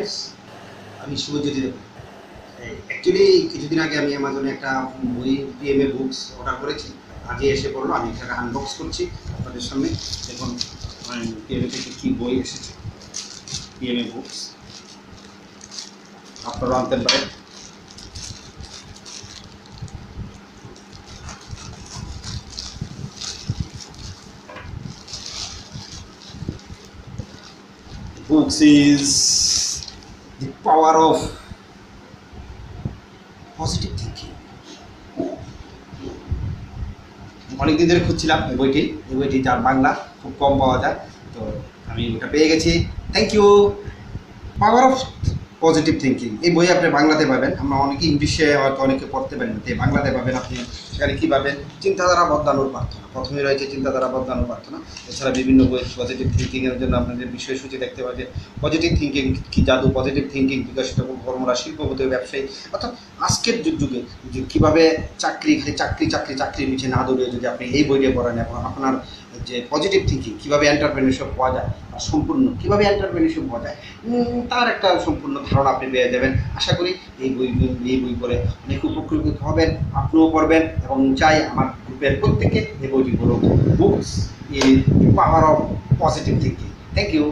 Guys, আমি শুভজ্যোতি দেব। Actually কিছুদিন আগে আমি অ্যামাজনে একটা বই পিএমএ বুকস অর্ডার করেছি, আজই এসে পড়লো। আমি এটাকে আনবক্স করছি আপনাদের সামনে। দেখুন পিএমএ থেকে কী বই এসেছে। পিএমএ বুকস আপনারা আনতে পারেন। Books is the power of positive thinking. অনেকদিন ধরে খুঁজছিলাম এই বইটি যার বাংলা খুব কম পাওয়া যায়, তো আমি ওটা পেয়ে গেছি। Thank you. Power of positive thinking এই বই আপনি বাংলাতে পাবেন। আমরা অনেকে ইংলিশে হয়তো অনেকে পড়তে পারেন, তাই বাংলাতে পাবেন। আপনি সেখানে কী পাবেন? চিন্তাধারা বদলানোর প্রার্থনা। প্রথমে রয়েছে চিন্তাধারা বদলানোর প্রার্থনা। এছাড়া বিভিন্ন বই পজিটিভ থিঙ্কিংয়ের জন্য আপনাদের বিষয়সূচি দেখতে পাবেন। পজিটিভ থিঙ্কিং কী জাদু, পজিটিভ থিঙ্কিং বিকশিত কর্মরা শিল্পপতি ব্যবসায়ী, অর্থাৎ আজকের যুগে যে কীভাবে চাকরির নিচে না দৌড়ে যদি আপনি এই বইটা পড়েন, এবং আপনার যে পজিটিভ থিঙ্কিং কীভাবে এন্টারপ্রেনিয়রশিপ পাওয়া যায় আর সম্পূর্ণ কীভাবে এন্টারপ্রেনিয়রশিপ পাওয়া যায় তার একটা সম্পূর্ণ ধারণা আপনি পেয়ে যাবেন। আশা করি এই বই পড়ে অনেক উপকৃত হবেন, আপনিও পড়বেন, এবং চাই আমার গ্রুপের প্রত্যেকে এই বইটি পড়ুক। Books is power of positive thinking. Thank you.